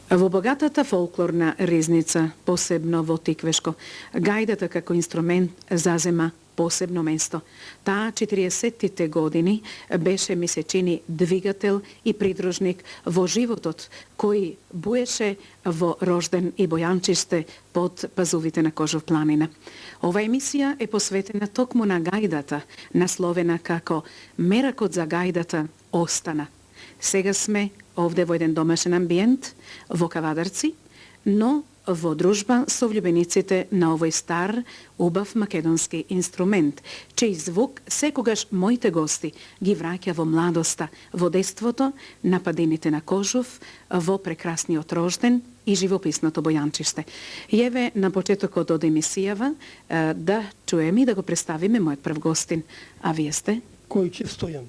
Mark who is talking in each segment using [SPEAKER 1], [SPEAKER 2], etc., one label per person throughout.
[SPEAKER 1] Во богатата фолклорна ризница, посебно во Тиквешко, гајдата како инструмент зазема посебно место. Таа 40-тите години беше, ми се чини, двигател и придружник во животот кој буеше во Рожден и Бојанчиште под пазувите на Кожов планина. Ова емисија е посветена токму на гајдата, насловена како Меракот за гајдата остана. Сега сме овде во еден домашен амбиент, во Кавадарци, но во дружба со влюбениците на овој стар, убав македонски инструмент, чиј звук секогаш моите гости ги враќа во младоста, во детството, на падините на Кожов, во прекрасниот Рожден и живописното Бојанчиште. Еве на почетокот од емисијава да чуеме и да го представиме мојот прв гостин. А вие сте?
[SPEAKER 2] Којчев Стојан.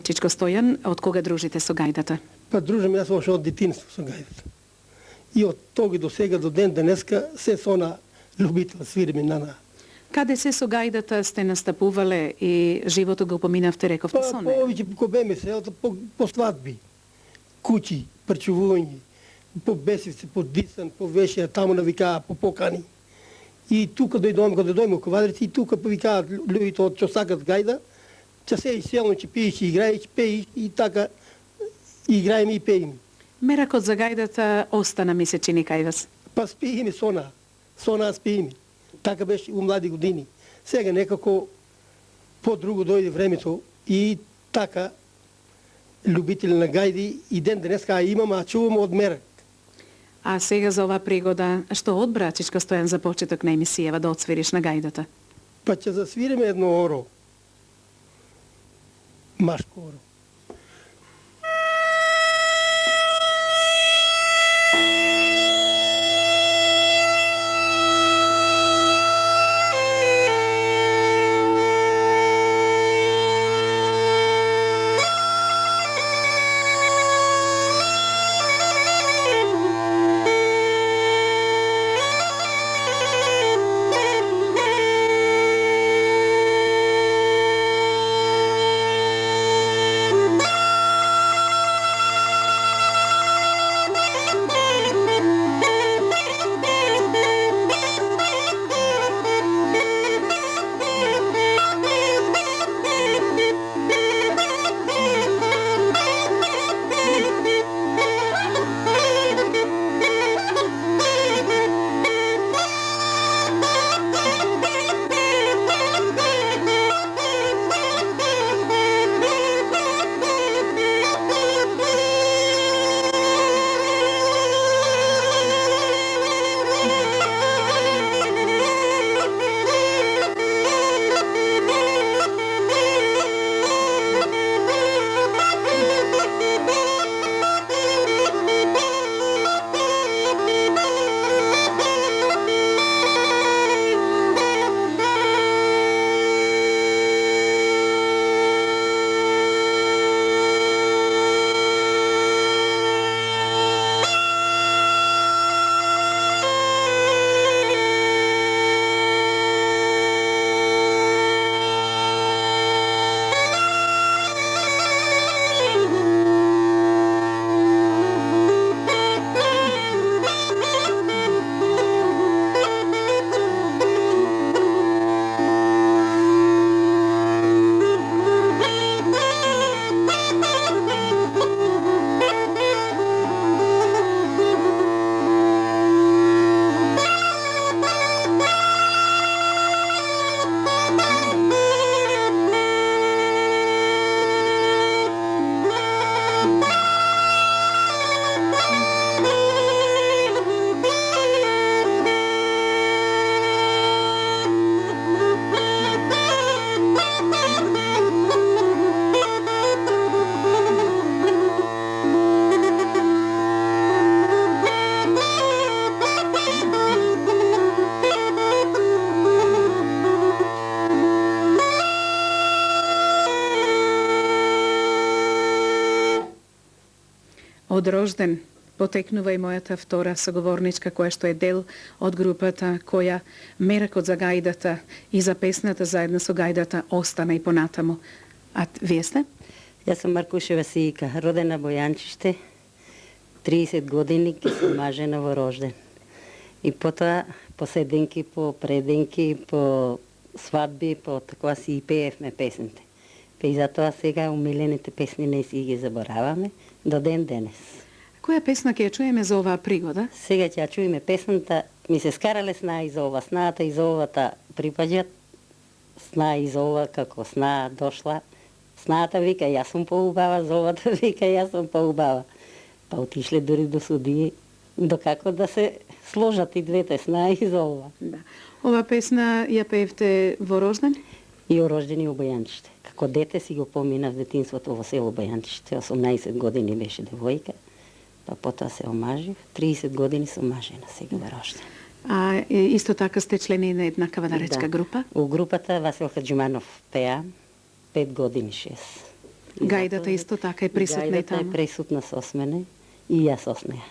[SPEAKER 1] Чичко Стојан, од кога дружите со гајдата?
[SPEAKER 2] Па дружам јас още од детинство со гајдата. И од тоги до сега, до ден денеска, се со на любител свириме на.
[SPEAKER 1] Каде се со гајдата сте настапувале и животот го поминавте, рековте со неја?
[SPEAKER 2] Повеќе по беме се, по свадби, куќи, прчувување, по бесивци, по дисан, по вешија, таму навикаа, по покани. И тука дојдоме, кога дојдоме во Кавадарци, и тука повикаат луѓето од што сакат гајда, че се и селно, че пиеш и играеш, пееш и така играеме и пееме.
[SPEAKER 1] Меракот за гајдата остана, ми се чини, кај вас.
[SPEAKER 2] Па спиеме со нас спиеме. Така беше у млади години. Сега некако по-друго дојде времето и така любители на гајди и ден денеска имам, а чувам од мерак.
[SPEAKER 1] А сега за оваа пригода, што одбра Чичко Стојан за почеток на емисијава да отсвириш на гајдата?
[SPEAKER 2] Па ќе засвиреме едно оро. Машко оро.
[SPEAKER 1] Од Рожден потекнува и мојата втора соговорничка, која што е дел од групата која Меракот за гајдата и за песната заедно со гајдата остана и понатаму. А вие сте?
[SPEAKER 3] Јас сум Маркушева Сијка, родена Бојанчиште 30 години ќе сум мажена во рожден. И потоа, по седенки, по преденки, по свадби, по такова си и пеевме песните. И затоа сега умилените песни не си ги забораваме до ден денес.
[SPEAKER 1] Која песна ќе ја чуеме за оваа пригода?
[SPEAKER 3] Сега ќе ја чуеме песната, ми се скарале снаа из ова, снаата из овата припаѓат, снаа из ова, како снаа дошла. Снаата вика, јас сум поубава, зовата вика, јас сум поубава. Па отишле дури до судии, докако да се сложат и двете снаа из ова.
[SPEAKER 1] Да. Ова песна ја пеевте во рожден?
[SPEAKER 3] И о рождени у Бојанчиште. Како дете си го поминав детинството во село Бојанчиште, 18 години беше девојка, па потоа се омажив, 30 години сум мажена сега во рожден.
[SPEAKER 1] А исто така сте члени на една кавадаречка група?
[SPEAKER 3] У групата Васил Хаджиманов пеа 5 години 6.
[SPEAKER 1] Гајдата исто така е присутна и таму?
[SPEAKER 3] Гајдата е присутна со мене и јас со неа.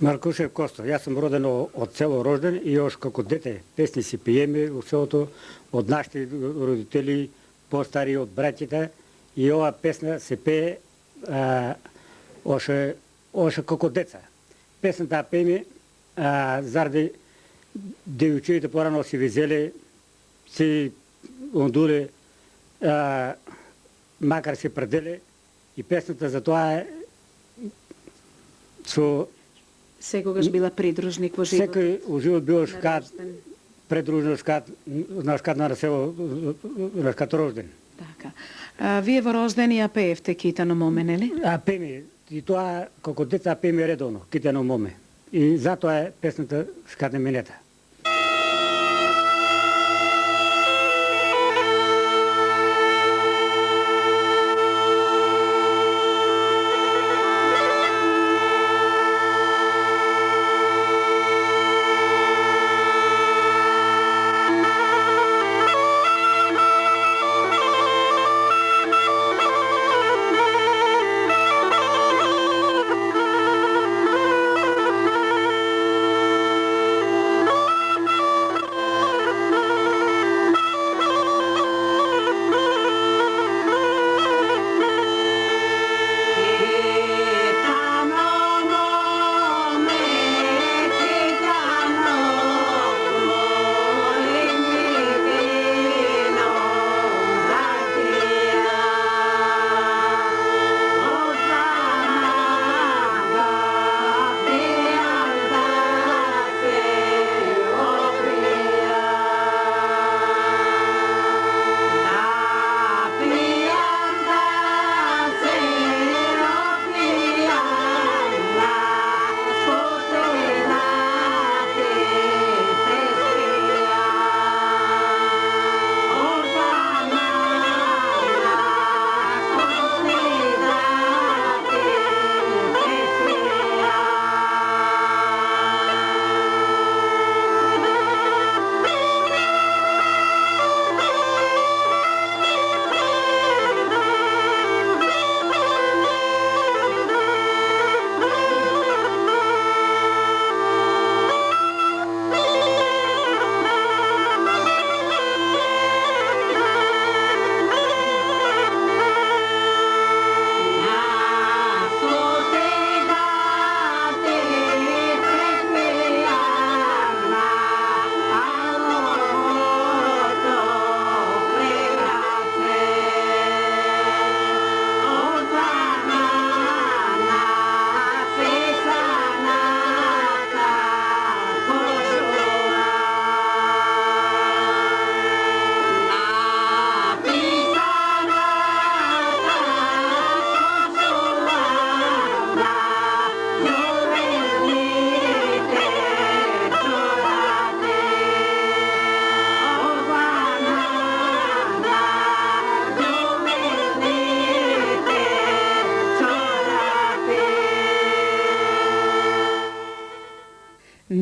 [SPEAKER 4] Маркушев Косто. Јас сум роден од село Рожден и još како дете песни си пиеме во селото од нашите родители, постари од браќите и ова песна се пее оше како деца. Песната пееме заради девојчиите порано си везеле, си ондуле, макар се пределе и песната за тоа е со
[SPEAKER 1] Секогаш била придружник во живот.
[SPEAKER 4] секој у живот бил шкат, предружен шкат, на шкат на село, на шкат Рожден.
[SPEAKER 1] Така. Вие во рожден ја пеевте Китано моме, нели?
[SPEAKER 4] Пеме, и тоа како деца пеме редовно, Китано моме. И затоа е песната шкат на минета.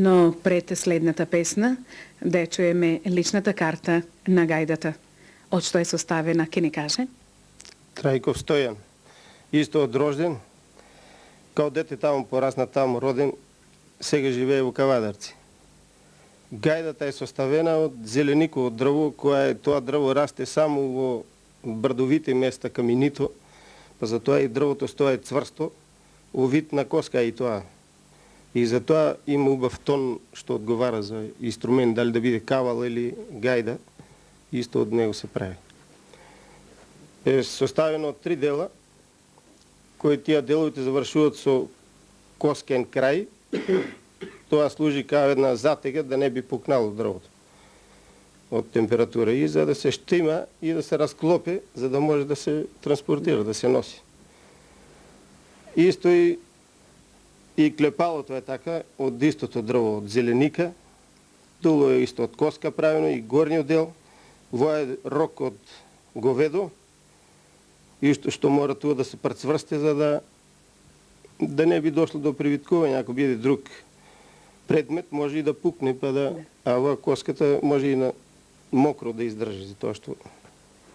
[SPEAKER 1] Но пред следната песна да чуеме личната карта на гајдата. Од што е составена, ке ни каже?
[SPEAKER 2] Трајков Стојан. Исто од рожден, као дете таму порасна таму роден, сега живее во Кавадарци. Гајдата е составена од зелениково дрво, тоа дрво расте само во брдовите места каминито, па затоа и дрвото стои цврсто, во вид на коска и тоа. И затоа има убав тон што одговара за инструмент, дали да биде кавал или гајда, исто од него се прави. Е составено од 3 дела, кои тие деловите завршуваат со коскен крај. Тоа служи као една затега да не би пукнало дрвото од температура и за да се штима и да се расклопи, за да може да се транспортира, да се носи. Исто и клепалото е така, од истото дрво, од зеленика, долу е исто од коска правено и горниот дел, во е рок од говедо, исто што мора тоа да се прецврсте за да не би дошло до привиткување, ако биде друг предмет, може и да пукне, а ова коската може и на мокро да издржи, затоа што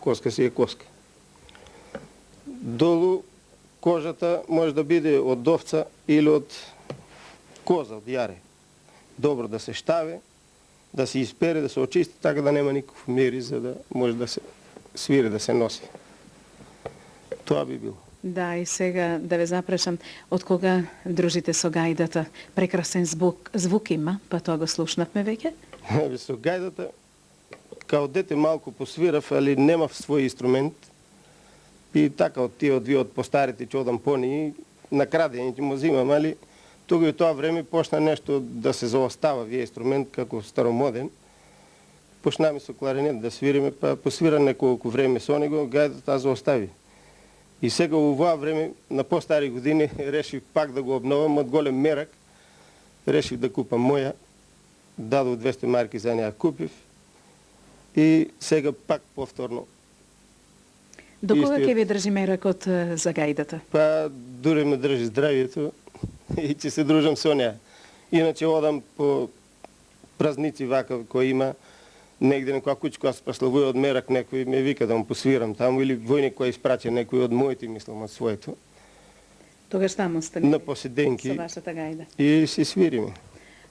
[SPEAKER 2] коска си е коска. Долу кожата може да биде од овца или од коза, од јаре. Добро да се штаве, да се испере, да се очисти, така да нема никаков мири, за да може да се свири, да се носи. Тоа би било.
[SPEAKER 1] Да, и сега да ве запрашам, од кога дружите со гајдата? Прекрасен звук има, па тоа го слушнавме веќе?
[SPEAKER 2] Со гајдата, као дете малку посвирав, али немав свој инструмент. И така од тие од постарите ќе одам пони, накрадени ќе му зимам, али тука и тоа време почна нешто да се заостава вие инструмент како старомоден. Почнаме со кларинет да свириме, па посвира неколку време со него, гајдата заостави. И сега во оваа време, на постари години, решив пак да го обновам од голем мерак. Решив да купам моја, дадов 200 марки за неја купив и сега пак повторно.
[SPEAKER 1] До кога ќе ви држи меракот за гајдата?
[SPEAKER 2] Па дури ме држи здравието и ќе се дружам со неја. Иначе одам по празници вака кои има, негде некоја куќа која се прославува од мерак, некој ме вика да му посвирам таму, или војник кој испраќа некој од моите, мислам, од своето.
[SPEAKER 1] Тогаш таму останете
[SPEAKER 2] на поседенки
[SPEAKER 1] со вашата гајда.
[SPEAKER 2] И си свириме.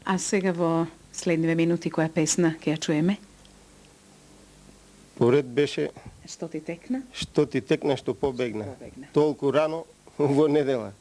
[SPEAKER 1] А сега во следниве минути која песна ќе ја чуеме?
[SPEAKER 2] Поред беше
[SPEAKER 1] Што ти текна?
[SPEAKER 2] Што ти текна, што побегна.
[SPEAKER 1] Што побегна.
[SPEAKER 2] Толку рано во недела.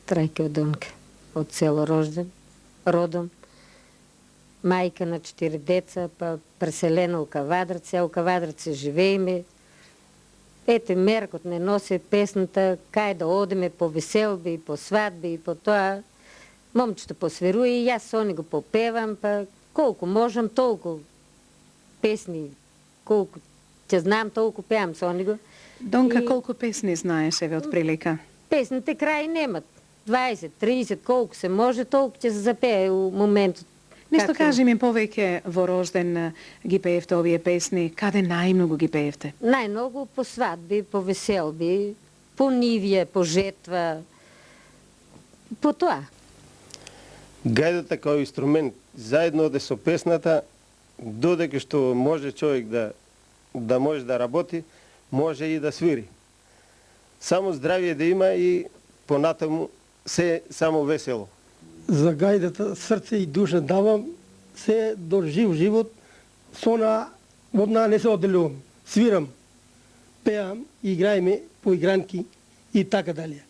[SPEAKER 5] Трайка Одонка, от село родом. Майка на 4 деца, па преселена у Кавадрце, а у Кавадрце живееме. Ете, меркот не носи песната, кај да одеме по веселби, по свадби и по тоа. Момчето посверуе и јас со него попевам, па колку можам, толку песни, колку ќе знам, толку пеам со него.
[SPEAKER 1] Донка, колку песни знаеш, еве, од прилика?
[SPEAKER 5] Песните крај немат. 20, 30, колку се може, толку ќе се запее у моментот.
[SPEAKER 1] Нешто кажи ми повеќе во рожден ги пеевте овие песни, каде најмногу ги пеевте?
[SPEAKER 5] Најмногу по свадби, по веселби, по нивје, по жетва, по тоа.
[SPEAKER 2] Гајдата као инструмент, заедно оде со песната, додека што може човек да може да работи, може и да свири. Само здравие да има и понатаму се само весело. За гајдата срце и душа давам, се до жив живот, со од неа не се одделувам. Свирам, пеам, играеме по игранки и така дале.